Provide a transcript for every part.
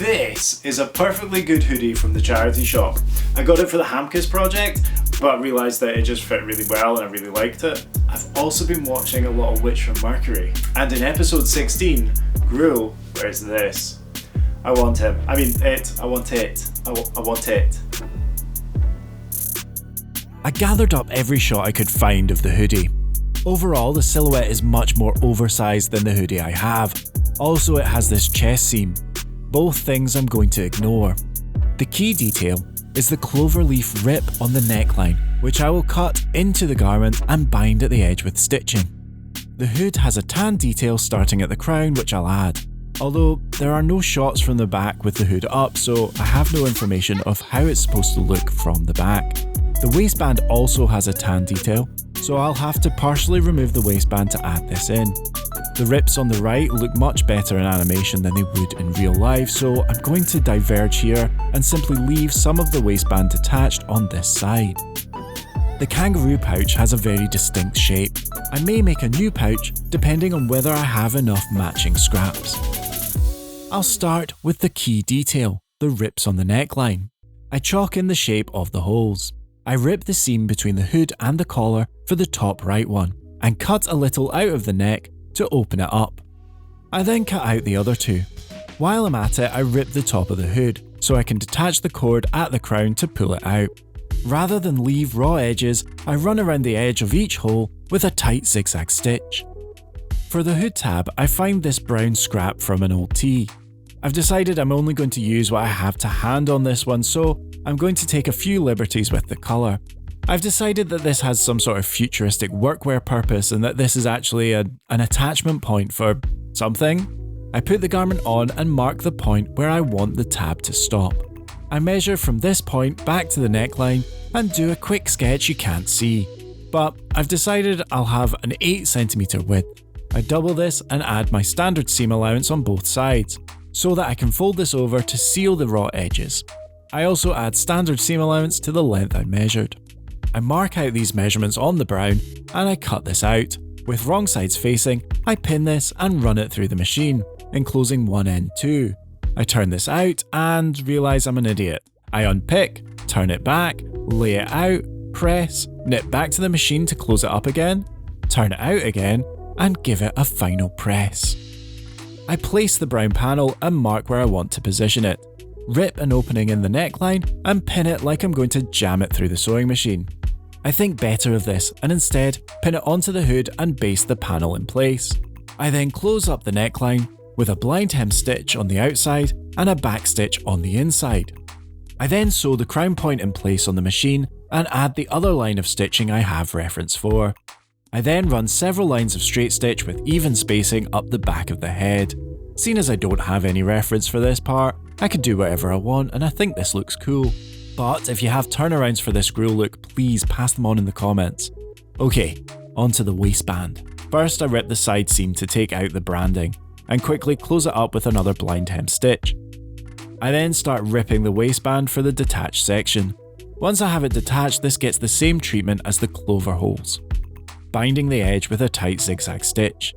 This is a perfectly good hoodie from the charity shop. I got it for the Hamcus project, but realised that it just fit really well and I really liked it. I've also been watching a lot of Witch from Mercury, and in episode 16, Guel wears this. I want him. I mean it. I want it. I want it. I gathered up every shot I could find of the hoodie. Overall, the silhouette is much more oversized than the hoodie I have. Also, it has this chest seam. Both things I'm going to ignore. The key detail is the cloverleaf rip on the neckline, which I will cut into the garment and bind at the edge with stitching. The hood has a tan detail starting at the crown, which I'll add. Although there are no shots from the back with the hood up, so I have no information of how it's supposed to look from the back. The waistband also has a tan detail, so I'll have to partially remove the waistband to add this in. The rips on the right look much better in animation than they would in real life, so I'm going to diverge here and simply leave some of the waistband detached on this side. The kangaroo pouch has a very distinct shape. I may make a new pouch depending on whether I have enough matching scraps. I'll start with the key detail, the rips on the neckline. I chalk in the shape of the holes. I rip the seam between the hood and the collar for the top right one, and cut a little out of the neck to open it up. I then cut out the other two. While I'm at it, I rip the top of the hood, so I can detach the cord at the crown to pull it out. Rather than leave raw edges, I run around the edge of each hole with a tight zigzag stitch. For the hood tab, I find this brown scrap from an old tee. I've decided I'm only going to use what I have to hand on this one, so I'm going to take a few liberties with the colour. I've decided that this has some sort of futuristic workwear purpose and that this is actually an attachment point for something. I put the garment on and mark the point where I want the tab to stop. I measure from this point back to the neckline and do a quick sketch you can't see. But I've decided I'll have an 8cm width. I double this and add my standard seam allowance on both sides, so that I can fold this over to seal the raw edges. I also add standard seam allowance to the length I measured. I mark out these measurements on the brown and I cut this out. With wrong sides facing, I pin this and run it through the machine, enclosing one end too. I turn this out and realise I'm an idiot. I unpick, turn it back, lay it out, press, knit back to the machine to close it up again, turn it out again, and give it a final press. I place the brown panel and mark where I want to position it. Rip an opening in the neckline and pin it like I'm going to jam it through the sewing machine. I think better of this and instead pin it onto the hood and baste the panel in place. I then close up the neckline with a blind hem stitch on the outside and a back stitch on the inside. I then sew the crown point in place on the machine and add the other line of stitching I have reference for. I then run several lines of straight stitch with even spacing up the back of the head. Seeing as I don't have any reference for this part, I can do whatever I want and I think this looks cool. But if you have turnarounds for this Guel look, please pass them on in the comments. Okay, onto the waistband. First I rip the side seam to take out the branding, and quickly close it up with another blind hem stitch. I then start ripping the waistband for the detached section. Once I have it detached, this gets the same treatment as the clover holes, binding the edge with a tight zigzag stitch.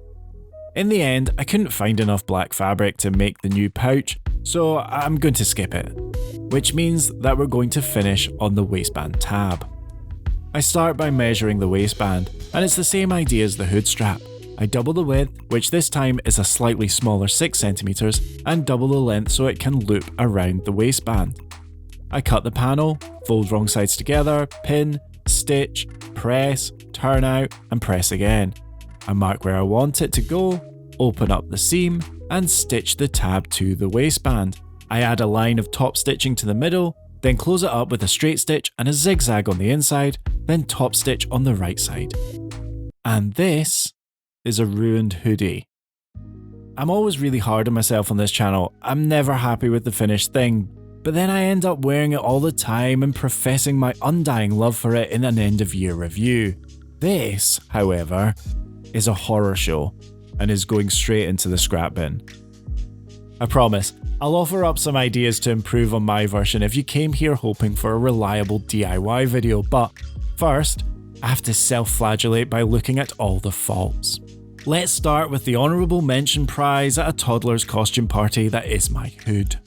In the end, I couldn't find enough black fabric to make the new pouch, so I'm going to skip it, which means that we're going to finish on the waistband tab. I start by measuring the waistband, and it's the same idea as the hood strap. I double the width, which this time is a slightly smaller 6cm, and double the length so it can loop around the waistband. I cut the panel, fold wrong sides together, pin, stitch, press, turn out, and press again. I mark where I want it to go, open up the seam, and stitch the tab to the waistband. I add a line of top stitching to the middle, then close it up with a straight stitch and a zigzag on the inside, then top stitch on the right side. And this is a ruined hoodie. I'm always really hard on myself on this channel. I'm never happy with the finished thing, but then I end up wearing it all the time and professing my undying love for it in an end of year review. This, however, is a horror show and is going straight into the scrap bin. I promise, I'll offer up some ideas to improve on my version if you came here hoping for a reliable DIY video, but first, I have to self-flagellate by looking at all the faults. Let's start with the honourable mention prize at a toddler's costume party that is my hood.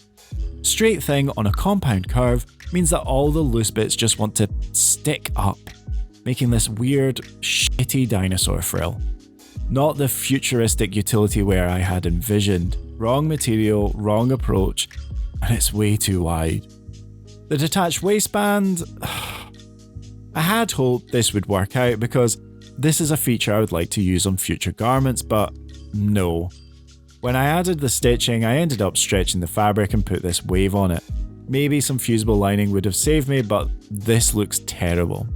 Straight thing on a compound curve means that all the loose bits just want to stick up, making this weird, shitty dinosaur frill. Not the futuristic utility wear I had envisioned. Wrong material, wrong approach, and it's way too wide. The detached waistband... I had hoped this would work out because this is a feature I would like to use on future garments, but no. When I added the stitching, I ended up stretching the fabric and put this wave on it. Maybe some fusible lining would have saved me, but this looks terrible.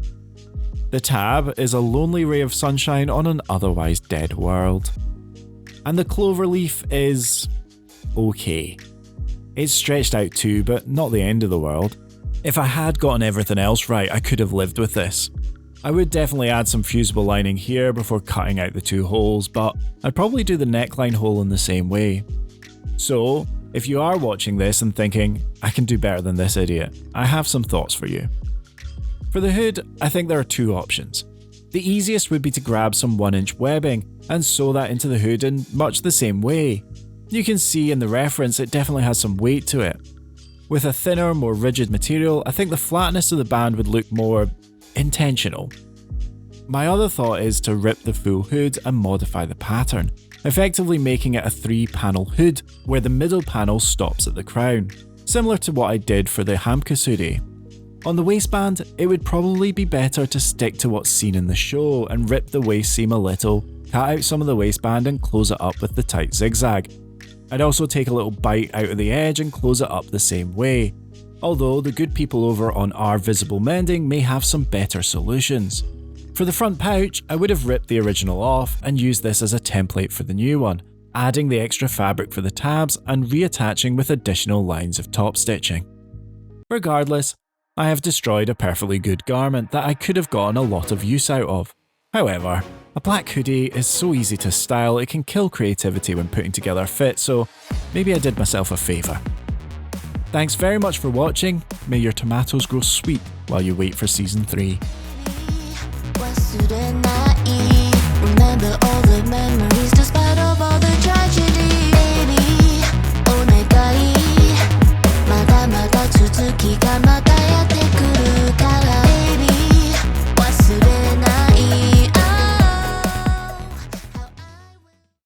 The tab is a lonely ray of sunshine on an otherwise dead world. And the clover leaf is... okay. It's stretched out too, but not the end of the world. If I had gotten everything else right, I could have lived with this. I would definitely add some fusible lining here before cutting out the two holes, but I'd probably do the neckline hole in the same way. So, if you are watching this and thinking, I can do better than this idiot, I have some thoughts for you. For the hood, I think there are two options. The easiest would be to grab some 1-inch webbing and sew that into the hood in much the same way. You can see in the reference it definitely has some weight to it. With a thinner, more rigid material, I think the flatness of the band would look more intentional. My other thought is to rip the full hood and modify the pattern, effectively making it a 3-panel hood where the middle panel stops at the crown, similar to what I did for the Hamcus hoodie. On the waistband, it would probably be better to stick to what's seen in the show and rip the waist seam a little, cut out some of the waistband and close it up with the tight zigzag. I'd also take a little bite out of the edge and close it up the same way, although the good people over on Our Visible Mending may have some better solutions. For the front pouch, I would have ripped the original off and used this as a template for the new one, adding the extra fabric for the tabs and reattaching with additional lines of top stitching. Regardless, I have destroyed a perfectly good garment that I could have gotten a lot of use out of. However, a black hoodie is so easy to style it can kill creativity when putting together a fit, so maybe I did myself a favour. Thanks very much for watching. May your tomatoes grow sweet while you wait for season 3. Remember all the memories.